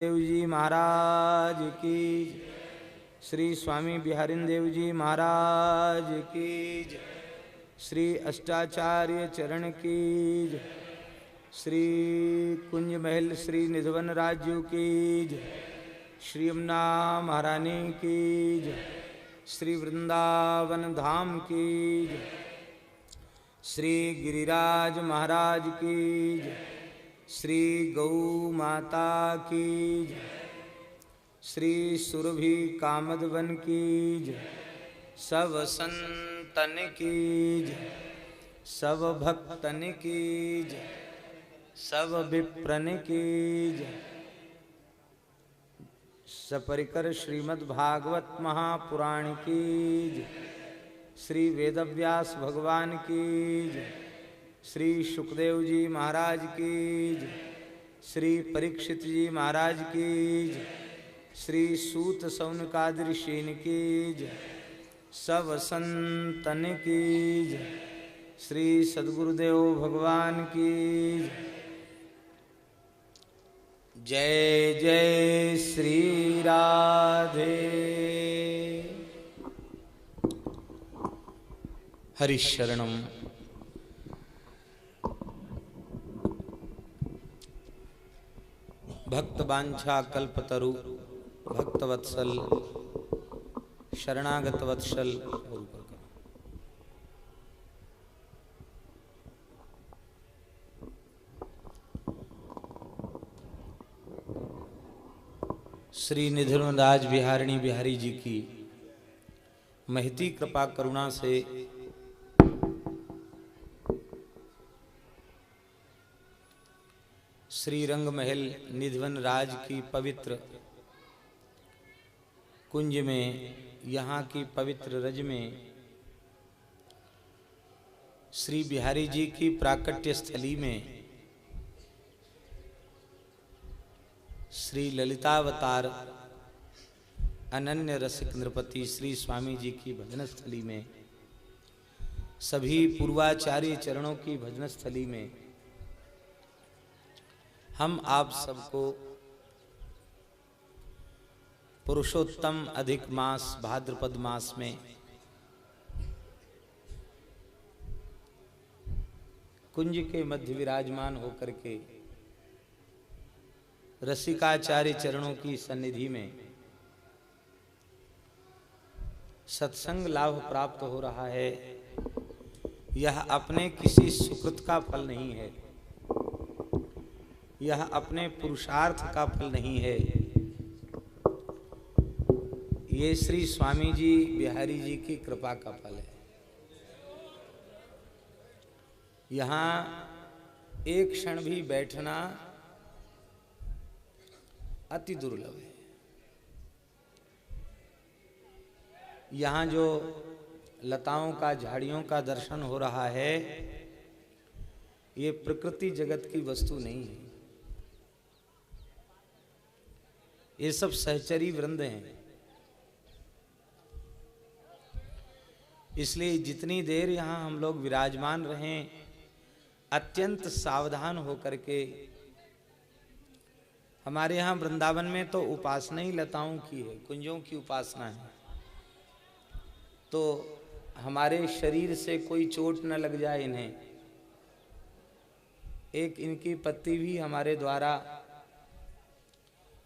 देव जी महाराज की, श्री स्वामी बिहारी देव जी महाराज की, श्री अष्टाचार्य चरण की, श्री कुंज महल श्री निधवन राजू की, श्री यमुना महारानी की, श्री वृंदावन धाम की, श्री गिरिराज महाराज की, श्री गौ माता की, श्री सुरभि कामद वन की, सब संतन की, सब भक्तन की, सब विप्रन की, सपरिकर श्रीमद् भागवत महापुराण की, श्री वेदव्यास भगवान की, श्री सुखदेव जी महाराज की, श्री परीक्षित जी महाराज की, श्री सूत सौनकादि ऋषिन की, सब संतन की, श्री सद्गुरुदेव भगवान की जय जय श्री राधे। हरिशरणम। भक्तवांछा कल्पतरु भक्तवत्सल शरणागत वत्सल। श्री निधनराज बिहारिणी बिहारी जी की महती कृपा करुणा से श्री रंग महल निधवन राज की पवित्र कुंज में, यहाँ की पवित्र रज में श्री बिहारी जी की प्राकट्य स्थली में श्री ललितावतार अनन्य रसिक नृपति श्री स्वामी जी की भजन स्थली में, सभी पूर्वाचार्य चरणों की भजन स्थली में हम आप सबको पुरुषोत्तम अधिक मास भाद्रपद मास में कुंज के मध्य विराजमान होकर के रसिकाचार्य चरणों की सन्निधि में सत्संग लाभ प्राप्त हो रहा है। यह अपने किसी सुकृत का फल नहीं है, यह अपने पुरुषार्थ का फल नहीं है, ये श्री स्वामी जी बिहारी जी की कृपा का फल है। यहाँ एक क्षण भी बैठना अति दुर्लभ है। यहाँ जो लताओं का झाड़ियों का दर्शन हो रहा है, ये प्रकृति जगत की वस्तु नहीं है, ये सब सहचरी वृंद हैं। इसलिए जितनी देर यहाँ हम लोग विराजमान रहें, अत्यंत सावधान होकर के। हमारे यहाँ वृंदावन में तो उपासना ही लताओं की है, कुंजों की उपासना है, तो हमारे शरीर से कोई चोट न लग जाए इन्हें, एक इनकी पत्ती भी हमारे द्वारा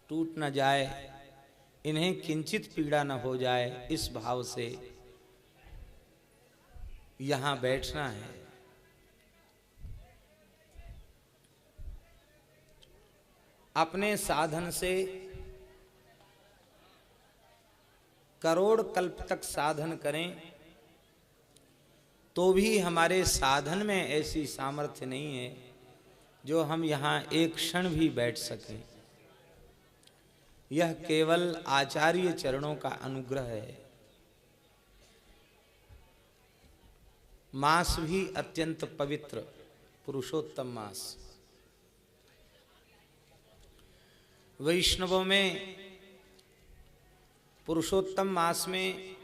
टूट न जाए, इन्हें किंचित पीड़ा न हो जाए, इस भाव से यहाँ बैठना है। अपने साधन से करोड़ कल्प तक साधन करें तो भी हमारे साधन में ऐसी सामर्थ्य नहीं है जो हम यहाँ एक क्षण भी बैठ सकें। यह केवल आचार्य चरणों का अनुग्रह है। मास भी अत्यंत पवित्र पुरुषोत्तम मास। वैष्णवों में पुरुषोत्तम मास में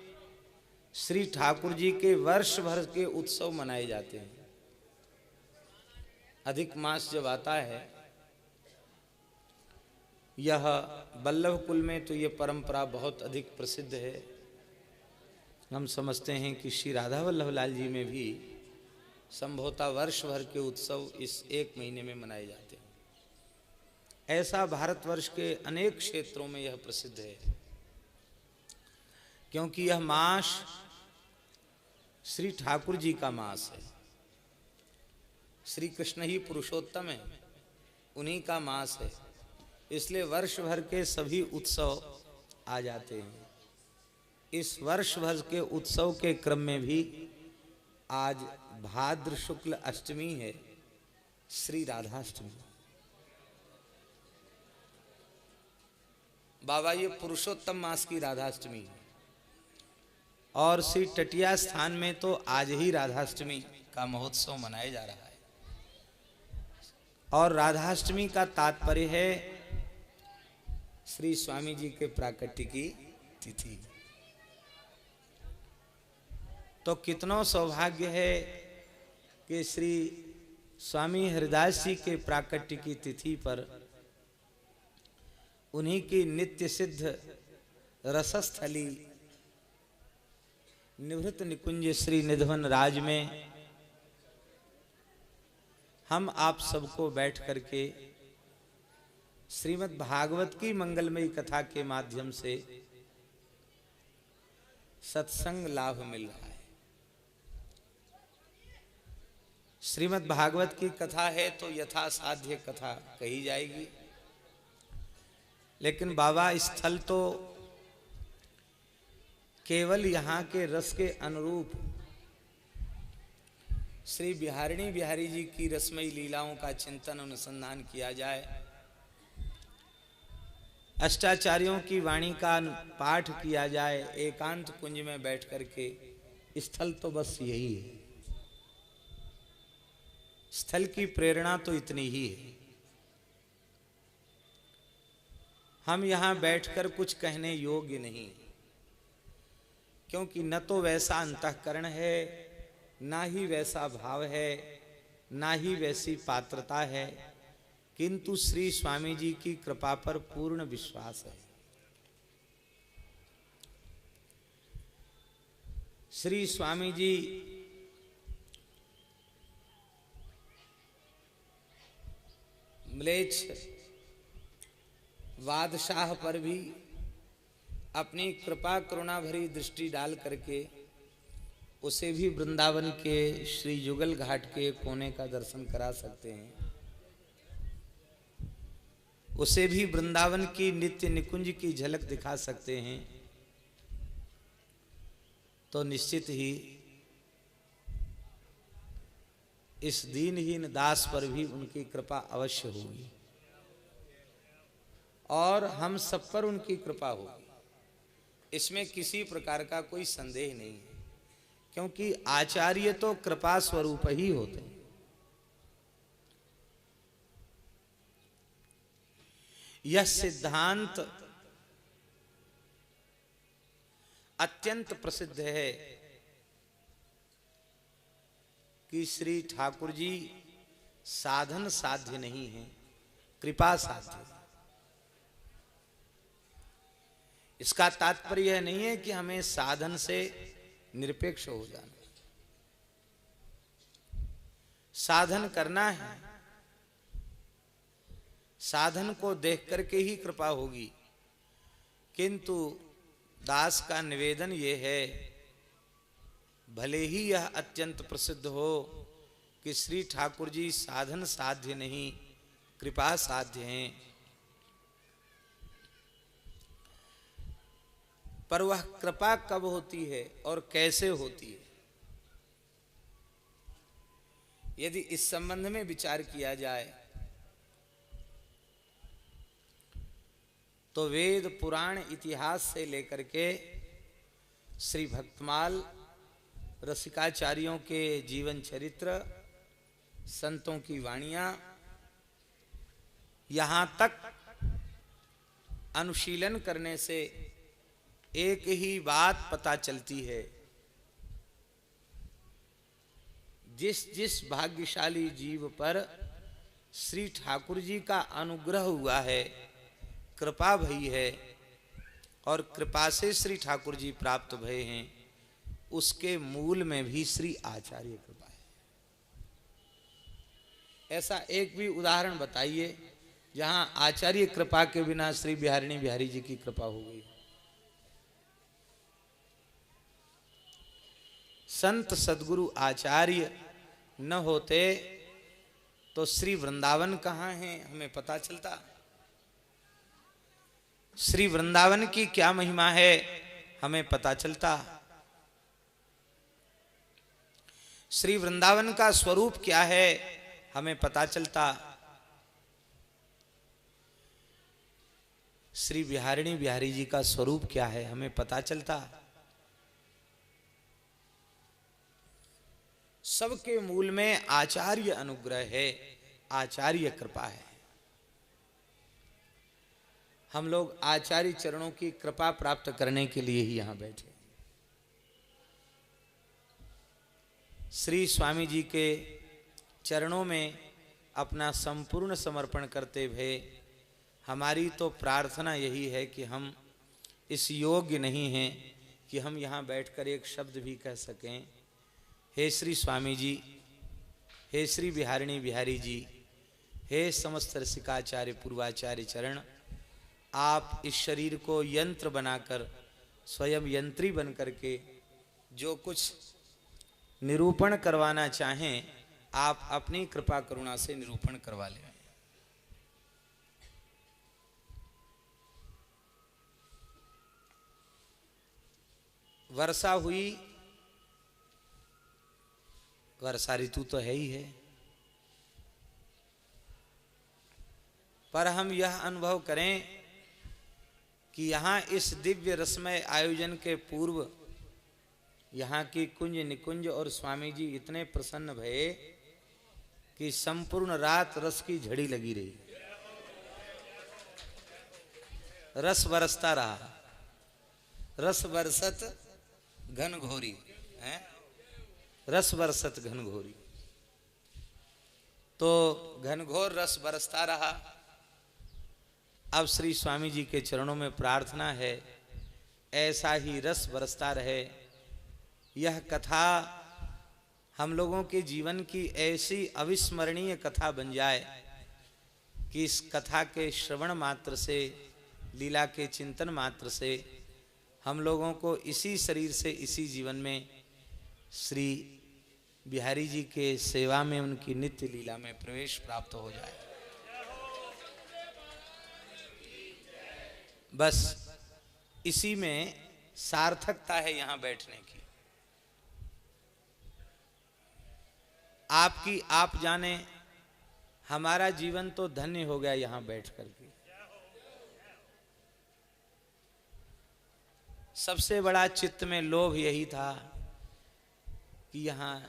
श्री ठाकुर जी के वर्ष भर के उत्सव मनाए जाते हैं। अधिक मास जब आता है यह वल्लभ कुल में तो ये परंपरा बहुत अधिक प्रसिद्ध है। हम समझते हैं कि श्री राधा वल्लभ लाल जी में भी संभवतः वर्ष भर के उत्सव इस एक महीने में मनाए जाते हैं। ऐसा भारतवर्ष के अनेक क्षेत्रों में यह प्रसिद्ध है, क्योंकि यह मास श्री ठाकुर जी का मास है। श्री कृष्ण ही पुरुषोत्तम है, उन्हीं का मास है, इसलिए वर्ष भर के सभी उत्सव आ जाते हैं। इस वर्ष भर के उत्सव के क्रम में भी आज भाद्र शुक्ल अष्टमी है, श्री राधाष्टमी। बाबा ये पुरुषोत्तम मास की राधाष्टमी है, और श्री टटिया स्थान में तो आज ही राधाष्टमी का महोत्सव मनाया जा रहा है। और राधाष्टमी का तात्पर्य है श्री स्वामी जी के प्राकट्य की तिथि। तो कितना सौभाग्य है कि श्री स्वामी हरिदास जी के प्राकट्य की तिथि पर उन्हीं की नित्य सिद्ध रसस्थली निवृत्त निकुंज श्री निधवन राज में हम आप सबको बैठ करके श्रीमद् भागवत की मंगलमयी कथा के माध्यम से सत्संग लाभ मिल रहा है। श्रीमद् भागवत की कथा है तो यथासाध्य कथा कही जाएगी, लेकिन बाबा स्थल तो केवल यहाँ के रस के अनुरूप श्री बिहारिणी बिहारी जी की रसमयी लीलाओं का चिंतन अनुसंधान किया जाए, अष्टाचार्यों की वाणी का पाठ किया जाए एकांत कुंज में बैठ करके, स्थल तो बस यही है। स्थल की प्रेरणा तो इतनी ही है। हम यहाँ बैठकर कुछ कहने योग्य नहीं, क्योंकि न तो वैसा अंतःकरण है, ना ही वैसा भाव है, ना ही वैसी पात्रता है, किंतु श्री स्वामी जी की कृपा पर पूर्ण विश्वास है। श्री स्वामी जी म्लेच्छ बादशाह पर भी अपनी कृपा करुणा भरी दृष्टि डाल करके उसे भी वृंदावन के श्री युगल घाट के कोने का दर्शन करा सकते हैं, उसे भी वृंदावन की नित्य निकुंज की झलक दिखा सकते हैं, तो निश्चित ही इस दीनहीन दास पर भी उनकी कृपा अवश्य होगी, और हम सब पर उनकी कृपा होगी, इसमें किसी प्रकार का कोई संदेह नहीं है, क्योंकि आचार्य तो कृपा स्वरूप ही होते हैं। यह सिद्धांत अत्यंत प्रसिद्ध है कि श्री ठाकुर जी साधन साध्य नहीं है, कृपा साध्य। इसका तात्पर्य यह नहीं है कि हमें साधन से निरपेक्ष हो जाना, साधन करना है, साधन को देख करके ही कृपा होगी, किंतु दास का निवेदन ये है, भले ही यह अत्यंत प्रसिद्ध हो कि श्री ठाकुर जी साधन साध्य नहीं कृपा साध्य हैं, पर वह कृपा कब होती है और कैसे होती है, यदि इस संबंध में विचार किया जाए तो वेद पुराण इतिहास से लेकर के श्री भक्तमाल रसिकाचार्यों के जीवन चरित्र, संतों की वाणियां, यहाँ तक अनुशीलन करने से एक ही बात पता चलती है, जिस जिस भाग्यशाली जीव पर श्री ठाकुर जी का अनुग्रह हुआ है, कृपा भई है और कृपा से श्री ठाकुर जी प्राप्त भये हैं, उसके मूल में भी श्री आचार्य कृपा है। ऐसा एक भी उदाहरण बताइए जहां आचार्य कृपा के बिना श्री बिहारिणी बिहारी जी की कृपा हो गई। संत सदगुरु आचार्य न होते तो श्री वृंदावन कहाँ है हमें पता चलता। श्री वृंदावन की क्या महिमा है हमें पता चलता। श्री वृंदावन का स्वरूप क्या है हमें पता चलता। श्री बिहारिणी बिहारी जी का स्वरूप क्या है हमें पता चलता। सबके मूल में आचार्य अनुग्रह है, आचार्य कृपा है। हम लोग आचार्य चरणों की कृपा प्राप्त करने के लिए ही यहां बैठे। श्री स्वामी जी के चरणों में अपना संपूर्ण समर्पण करते हुए हमारी तो प्रार्थना यही है कि हम इस योग्य नहीं हैं कि हम यहाँ बैठकर एक शब्द भी कह सकें। हे श्री स्वामी जी, हे श्री बिहारिणी बिहारी जी, हे समस्त रसिकाचार्य पूर्वाचार्य चरण, आप इस शरीर को यंत्र बनाकर स्वयं यंत्री बन करके जो कुछ निरूपण करवाना चाहें आप अपनी कृपा करुणा से निरूपण करवा लें। वर्षा हुई, वर्षा ऋतु तो है ही है, पर हम यह अनुभव करें कि यहाँ इस दिव्य रसमय आयोजन के पूर्व यहाँ की कुंज निकुंज और स्वामी जी इतने प्रसन्न भये कि संपूर्ण रात रस की झड़ी लगी रही, रस बरसता रहा। रस बरसत घन घोरी है, रस बरसत घन घोरी। तो घनघोर रस बरसता रहा। अब श्री स्वामी जी के चरणों में प्रार्थना है ऐसा ही रस बरसता रहे। यह कथा हम लोगों के जीवन की ऐसी अविस्मरणीय कथा बन जाए कि इस कथा के श्रवण मात्र से, लीला के चिंतन मात्र से हम लोगों को इसी शरीर से इसी जीवन में श्री बिहारी जी के सेवा में उनकी नित्य लीला में प्रवेश प्राप्त हो जाए। बस इसी में सार्थकता है यहाँ बैठने की। आपकी आप जाने हमारा जीवन तो धन्य हो गया यहाँ बैठ करके। सबसे बड़ा चित्त में लोभ यही था कि यहाँ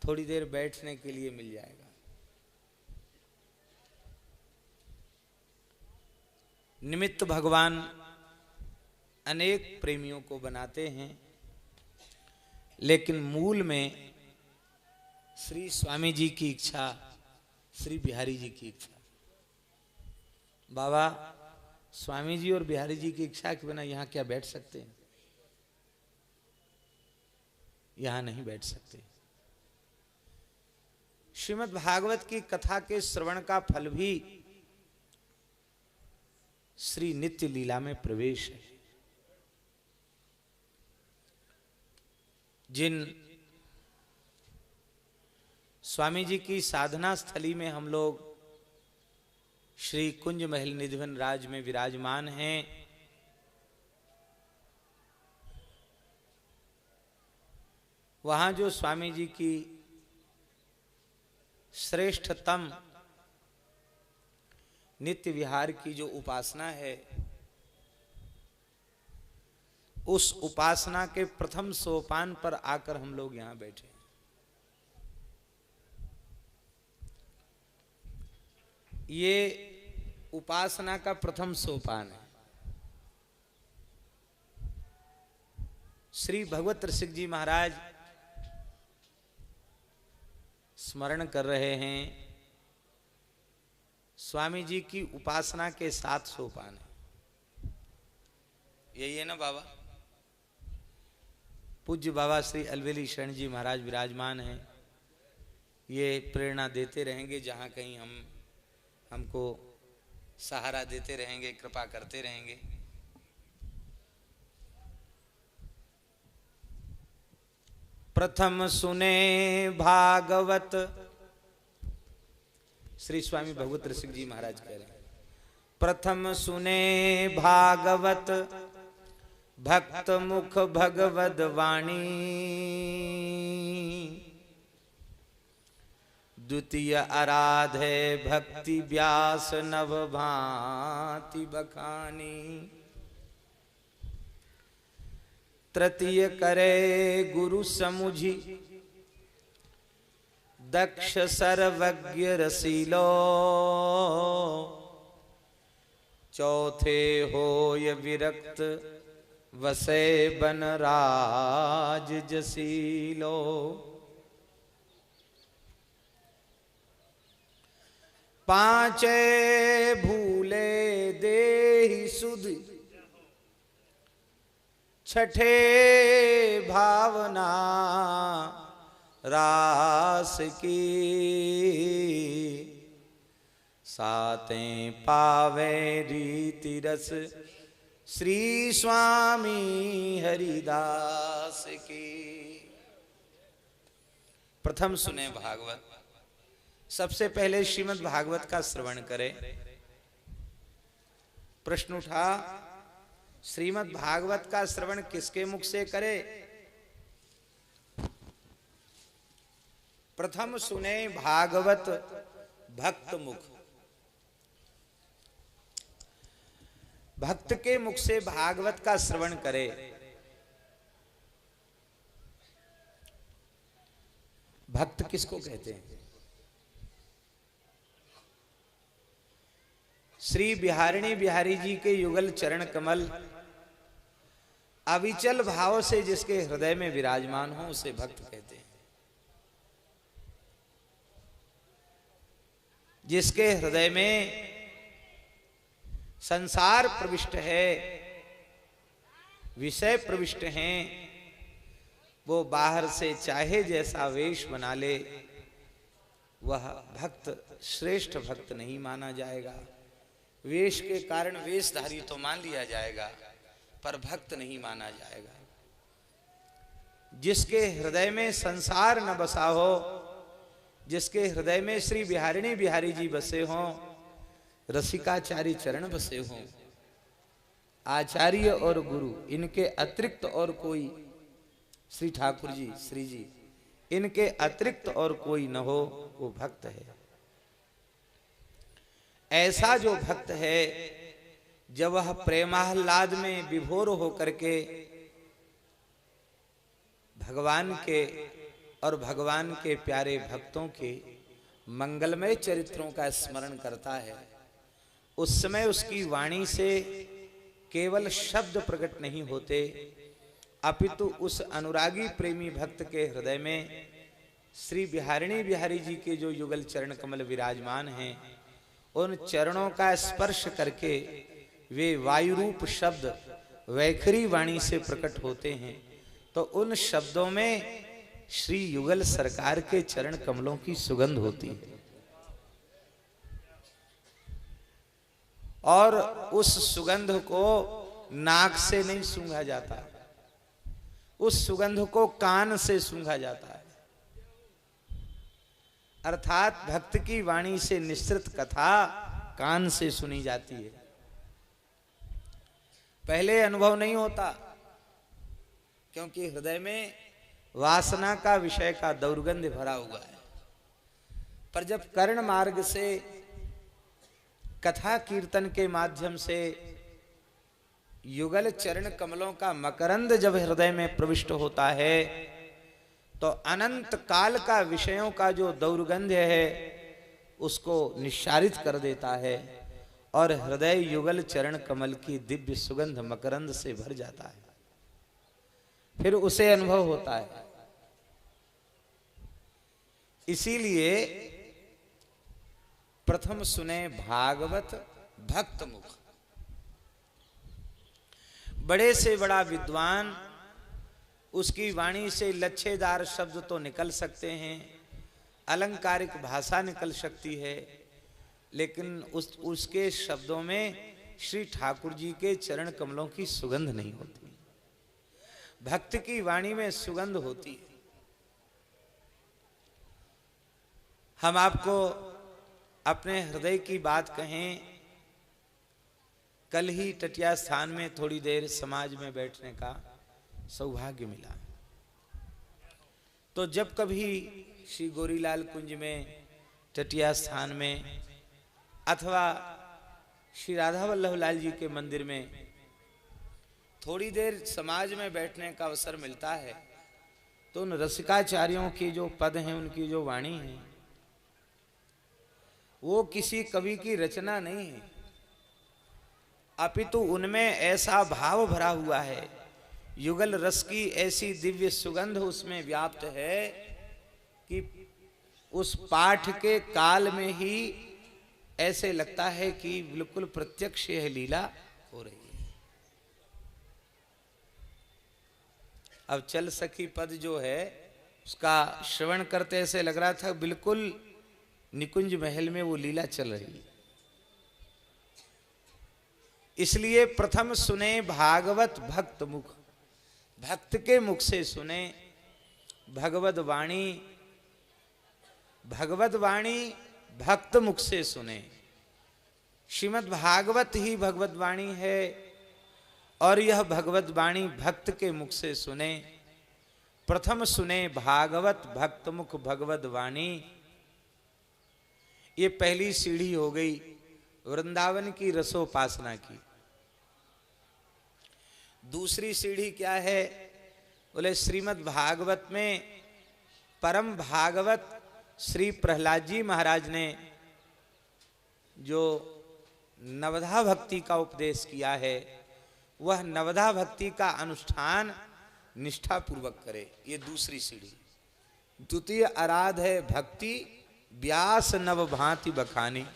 थोड़ी देर बैठने के लिए मिल जाएगा। निमित्त भगवान अनेक प्रेमियों को बनाते हैं, लेकिन मूल में श्री स्वामी जी की इच्छा, श्री बिहारी जी की इच्छा। बाबा स्वामी जी और बिहारी जी की इच्छा के बिना यहाँ क्या बैठ सकते हैं? यहाँ नहीं बैठ सकते। श्रीमद् भागवत की कथा के श्रवण का फल भी श्री नित्य लीला में प्रवेश है। जिन स्वामी जी की साधना स्थली में हम लोग श्री कुंज महल निधिवन राज में विराजमान हैं, वहां जो स्वामी जी की श्रेष्ठतम नित्य विहार की जो उपासना है, उस उपासना के प्रथम सोपान पर आकर हम लोग यहां बैठे। ये उपासना का प्रथम सोपान है। श्री भगवत ऋषिक जी महाराज स्मरण कर रहे हैं। स्वामी जी की उपासना के 7 सोपान है। यही है ना बाबा। पूज्य बाबा श्री अलवेली शरण जी महाराज विराजमान हैं। ये प्रेरणा देते रहेंगे, जहाँ कहीं हमको सहारा देते रहेंगे, कृपा करते रहेंगे। प्रथम सुने भागवत, श्री स्वामी भगवत रसिक जी महाराज कह रहे हैं, प्रथम सुने भागवत भक्त मुख भगवद वाणी, द्वितीय आराधे भक्ति व्यास नव भांति बखानी, तृतीय करे गुरु समुझी दक्ष सर्वज्ञ रसीलो, चौथे होय विरक्त वसे बन राज जसीलो। पांचे भूले देहि सुध, छठे भावना रास की, सातें पावे रीति रस श्री स्वामी हरिदास की। प्रथम सुने भागवत, सबसे पहले श्रीमद् भागवत का श्रवण करें। प्रश्न उठा, श्रीमद् भागवत का श्रवण किसके मुख से करे? प्रथम सुने भागवत भक्त मुख, भक्त के मुख से भागवत का श्रवण करे। भक्त किसको कहते हैं? श्री बिहारिणी बिहारी जी के युगल चरण कमल अविचल भाव से जिसके हृदय में विराजमान हो उसे भक्त कहते हैं। जिसके हृदय में संसार प्रविष्ट है, विषय प्रविष्ट हैं, वो बाहर से चाहे जैसा वेश बना ले, वह भक्त श्रेष्ठ भक्त नहीं माना जाएगा। वेश के कारण वेशधारी तो मान लिया जाएगा, पर भक्त नहीं माना जाएगा। जिसके हृदय में संसार न बसा हो, जिसके हृदय में श्री बिहारिणी बिहारी जी बसे हों, रसिकाचार्य चरण बसे हों, आचार्य और गुरु इनके अतिरिक्त और कोई, श्री ठाकुर जी श्री जी इनके अतिरिक्त और कोई न हो, वो भक्त है। ऐसा जो भक्त है, जब वह प्रेमाह्लाद में विभोर होकर के भगवान के और भगवान के प्यारे भक्तों के मंगलमय चरित्रों का स्मरण करता है, उस समय उसकी वाणी से केवल शब्द प्रकट नहीं होते, अपितु उस अनुरागी प्रेमी भक्त के हृदय में श्री बिहारिणी बिहारी जी के जो युगल चरण कमल विराजमान हैं, उन चरणों का स्पर्श करके वे वायु रूप शब्द वैखरी वाणी से प्रकट होते हैं। तो उन शब्दों में श्री युगल सरकार के चरण कमलों की सुगंध होती है, और उस सुगंध को नाक से नहीं सूंघा जाता, उस सुगंध को कान से सूंघा जाता है। अर्थात भक्त की वाणी से निश्चित कथा कान से सुनी जाती है। पहले अनुभव नहीं होता, क्योंकि हृदय में वासना का विषय का दुर्गंध भरा हुआ है। पर जब कर्ण मार्ग से कथा कीर्तन के माध्यम से युगल चरण कमलों का मकरंद जब हृदय में प्रविष्ट होता है, तो अनंत काल का विषयों का जो दुर्गंध है उसको निश्चारित कर देता है, और हृदय युगल चरण कमल की दिव्य सुगंध मकरंद से भर जाता है। फिर उसे अनुभव होता है। इसीलिए प्रथम सुने भागवत भक्त मुख। बड़े से बड़ा विद्वान, उसकी वाणी से लच्छेदार शब्द तो निकल सकते हैं, अलंकारिक भाषा निकल सकती है, लेकिन उसके शब्दों में श्री ठाकुर जी के चरण कमलों की सुगंध नहीं होती। भक्त की वाणी में सुगंध होती है। हम आपको अपने हृदय की बात कहें, कल ही टटिया स्थान में थोड़ी देर समाज में बैठने का सौभाग्य मिला। तो जब कभी श्री गोरीलाल कुंज में, टटिया स्थान में, अथवा श्री राधा वल्लभ लाल जी के मंदिर में थोड़ी देर समाज में बैठने का अवसर मिलता है, तो उन रसिकाचार्यों की जो पद हैं, उनकी जो वाणी है, वो किसी कवि की रचना नहीं है, अपितु उनमें ऐसा भाव भरा हुआ है, युगल रस की ऐसी दिव्य सुगंध उसमें व्याप्त है कि उस पाठ के काल में ही ऐसे लगता है कि बिल्कुल प्रत्यक्ष यह लीला हो रही है। अब चल सखी पद जो है, उसका श्रवण करते ऐसे लग रहा था बिल्कुल निकुंज महल में वो लीला चल रही है। इसलिए प्रथम सुने भागवत भक्त मुख, भक्त के मुख से सुने भगवत वाणी, भगवत वाणी भक्त मुख से सुने। श्रीमद् भागवत ही भगवत वाणी है और यह भगवत वाणी भक्त के मुख से सुने। प्रथम सुने भागवत भक्त मुख भगवत वाणी। ये पहली सीढ़ी हो गई वृंदावन की रसोपासना की। दूसरी सीढ़ी क्या है? बोले श्रीमद् भागवत में परम भागवत श्री प्रहलाद जी महाराज ने जो नवधा भक्ति का उपदेश किया है, वह नवधा भक्ति का अनुष्ठान निष्ठा पूर्वक करे। ये दूसरी सीढ़ी। द्वितीय आराध है भक्ति व्यास नव भांति बखानी।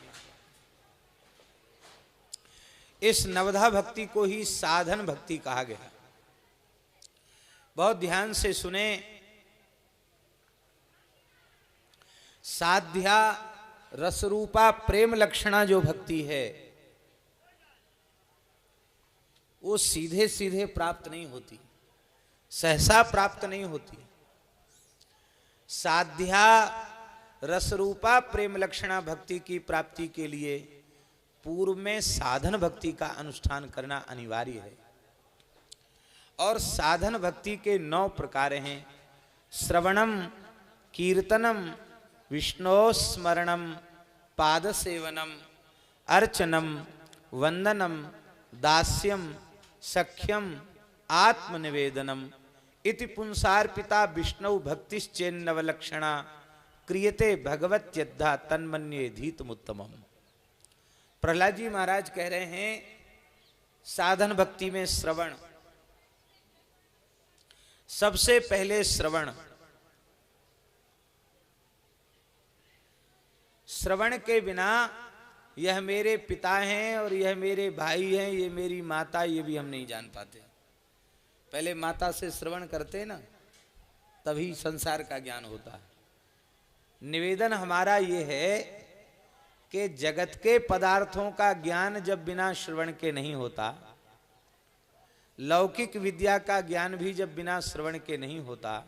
इस नवधा भक्ति को ही साधन भक्ति कहा गया। बहुत ध्यान से सुने। साध्या रसरूपा प्रेम लक्षणा जो भक्ति है, वो सीधे सीधे प्राप्त नहीं होती, सहसा प्राप्त नहीं होती। साध्या रसरूपा प्रेम लक्षणा भक्ति की प्राप्ति के लिए पूर्व में साधन भक्ति का अनुष्ठान करना अनिवार्य है। और साधन भक्ति के 9 प्रकार हैं। श्रवणम, कीर्तनम, विष्णो स्मरणम, पाद सेवनम, अर्चनम, वंदनम, दास्यम, सख्यम, आत्मनिवेदनम इति पुंसार्पिता विष्णु भक्तिश्चेन्नवलक्षणा क्रियते भगवत्यद्धा तन्मन्ये धीतमुत्तमम। प्रहलाद जी महाराज कह रहे हैं साधन भक्ति में श्रवण, सबसे पहले श्रवण। श्रवण के बिना यह मेरे पिता हैं और यह मेरे भाई हैं, ये मेरी माता, ये भी हम नहीं जान पाते। पहले माता से श्रवण करते ना, तभी संसार का ज्ञान होता है। निवेदन हमारा ये है कि जगत के पदार्थों का ज्ञान जब बिना श्रवण के नहीं होता, लौकिक विद्या का ज्ञान भी जब बिना श्रवण के नहीं होता,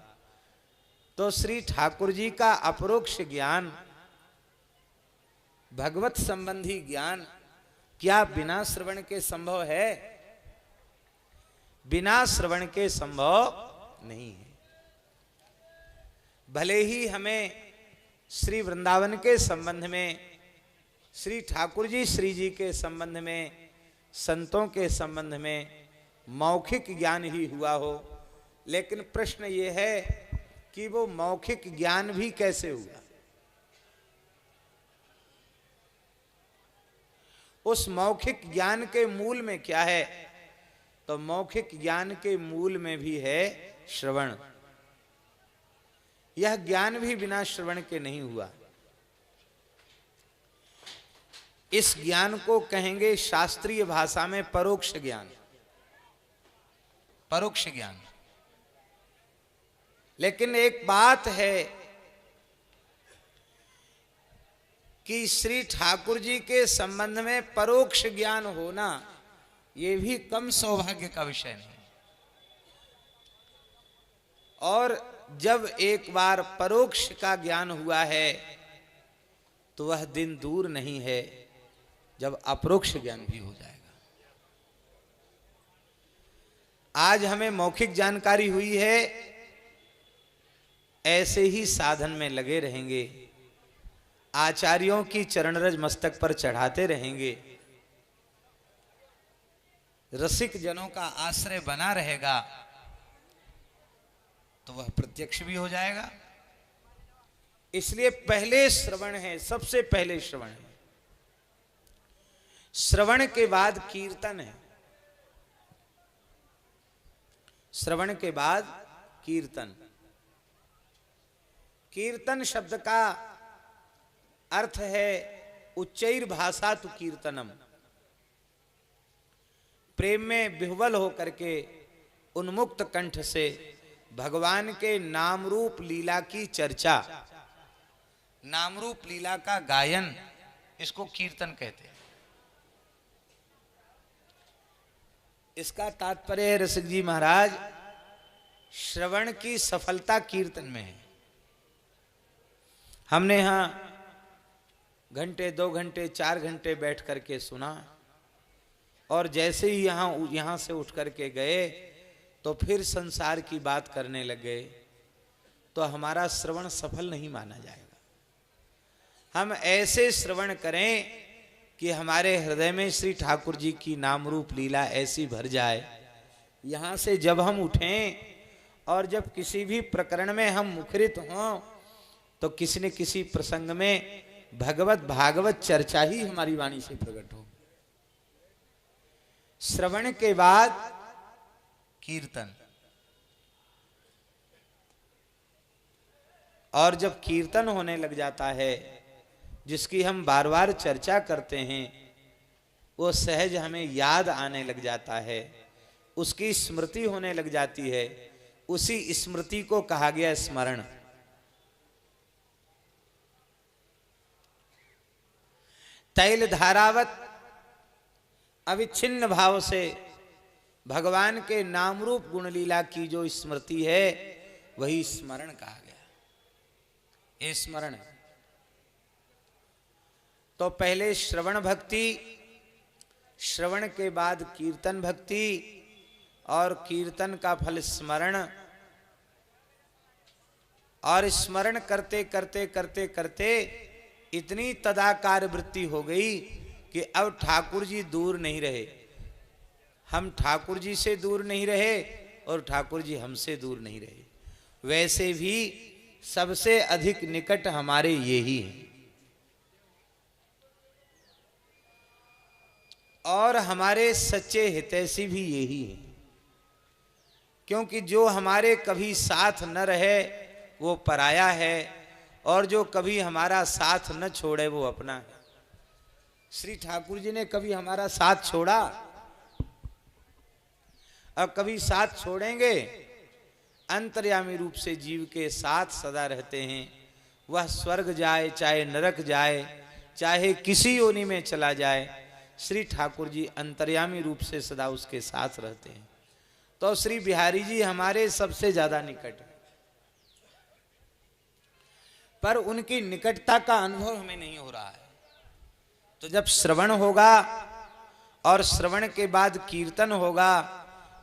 तो श्री ठाकुर जी का अपरोक्ष ज्ञान, भगवत संबंधी ज्ञान क्या बिना श्रवण के संभव है? बिना श्रवण के संभव नहीं है। भले ही हमें श्री वृंदावन के संबंध में, श्री ठाकुर जी श्री जी के संबंध में, संतों के संबंध में मौखिक ज्ञान ही हुआ हो, लेकिन प्रश्न ये है कि वो मौखिक ज्ञान भी कैसे हुआ? उस मौखिक ज्ञान के मूल में क्या है? तो मौखिक ज्ञान के मूल में भी है श्रवण। यह ज्ञान भी बिना श्रवण के नहीं हुआ। इस ज्ञान को कहेंगे शास्त्रीय भाषा में परोक्ष ज्ञान। परोक्ष ज्ञान। लेकिन एक बात है कि श्री ठाकुर जी के संबंध में परोक्ष ज्ञान होना यह भी कम सौभाग्य का विषय नहीं। और जब एक बार परोक्ष का ज्ञान हुआ है तो वह दिन दूर नहीं है जब अपरोक्ष ज्ञान भी हो जाएगा। आज हमें मौखिक जानकारी हुई है, ऐसे ही साधन में लगे रहेंगे, आचार्यों की चरणरज मस्तक पर चढ़ाते रहेंगे, रसिक जनों का आश्रय बना रहेगा तो वह प्रत्यक्ष भी हो जाएगा। इसलिए पहले श्रवण है, सबसे पहले श्रवण है। श्रवण के बाद कीर्तन है, श्रवण के बाद कीर्तन। कीर्तन शब्द का अर्थ है उच्चैर भाषा तु कीर्तनम, प्रेम में विह्वल होकर के उन्मुक्त कंठ से भगवान के नाम रूप लीला की चर्चा, नाम रूप लीला का गायन, इसको कीर्तन कहते हैं। इसका तात्पर्य है रसिक जी महाराज, श्रवण की सफलता कीर्तन में है। हमने यहां घंटे, 2 घंटे, 4 घंटे बैठ करके सुना और जैसे ही यहां से उठ करके गए तो फिर संसार की बात करने लग गए तो हमारा श्रवण सफल नहीं माना जाएगा। हम ऐसे श्रवण करें कि हमारे हृदय में श्री ठाकुर जी की नाम रूप लीला ऐसी भर जाए, यहां से जब हम उठें और जब किसी भी प्रकरण में हम मुखरित हों तो किसी न किसी प्रसंग में भगवत भागवत चर्चा ही हमारी वाणी से प्रकट हो। श्रवण के बाद कीर्तन, और जब कीर्तन होने लग जाता है जिसकी हम बार बार चर्चा करते हैं, वो सहज हमें याद आने लग जाता है, उसकी स्मृति होने लग जाती है। उसी स्मृति को कहा गया स्मरण। तैल धारावत अविच्छिन्न भाव से भगवान के नाम रूप गुण लीला की जो स्मृति है वही स्मरण कहा गया। ये स्मरण है। तो पहले श्रवण भक्ति, श्रवण के बाद कीर्तन भक्ति, और कीर्तन का फल स्मरण, और स्मरण करते करते करते करते इतनी तदाकार वृत्ति हो गई कि अब ठाकुर जी दूर नहीं रहे, हम ठाकुर जी से दूर नहीं रहे और ठाकुर जी हमसे दूर नहीं रहे। वैसे भी सबसे अधिक निकट हमारे ये ही हैं, और हमारे सच्चे हितैषी भी यही हैं। क्योंकि जो हमारे कभी साथ न रहे वो पराया है, और जो कभी हमारा साथ न छोड़े वो अपना है। श्री ठाकुर जी ने कभी हमारा साथ छोड़ा और कभी साथ छोड़ेंगे। अंतर्यामी रूप से जीव के साथ सदा रहते हैं। वह स्वर्ग जाए चाहे नरक जाए, चाहे किसी योनि में चला जाए, श्री ठाकुर जी अंतर्यामी रूप से सदा उसके साथ रहते हैं। तो श्री बिहारी जी हमारे सबसे ज्यादा निकट है, पर उनकी निकटता का अनुभव हमें नहीं हो रहा है। तो जब श्रवण होगा और श्रवण के बाद कीर्तन होगा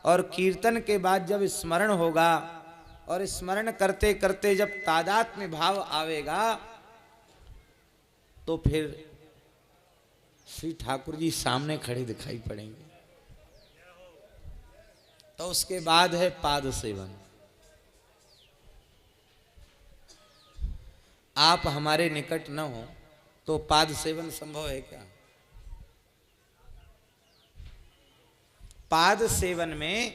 और कीर्तन के बाद जब स्मरण होगा और स्मरण करते करते जब तादात्म्य भाव आवेगा तो फिर श्री ठाकुर जी सामने खड़े दिखाई पड़ेंगे। तो उसके बाद है पाद सेवन। आप हमारे निकट न हो तो पाद सेवन संभव है क्या? पाद सेवन में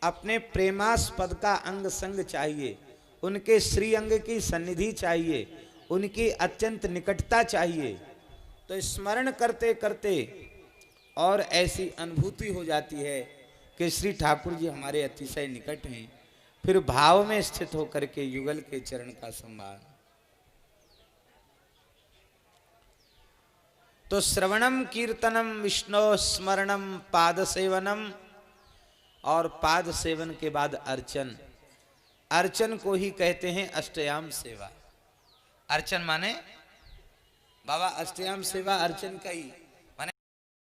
अपने प्रेमास्पद का अंग संग चाहिए, उनके श्री अंग की सन्निधि चाहिए, उनकी अत्यंत निकटता चाहिए। तो स्मरण करते करते और ऐसी अनुभूति हो जाती है कि श्री ठाकुर जी हमारे अतिशय निकट हैं, फिर भाव में स्थित होकर के युगल के चरण का संभाल। तो श्रवणम कीर्तनम विष्णु स्मरणम पाद सेवनम, और पाद सेवन के बाद अर्चन। अर्चन को ही कहते हैं अष्टयाम सेवा। अर्चन माने बाबा अष्टयाम सेवा अर्चन का ही।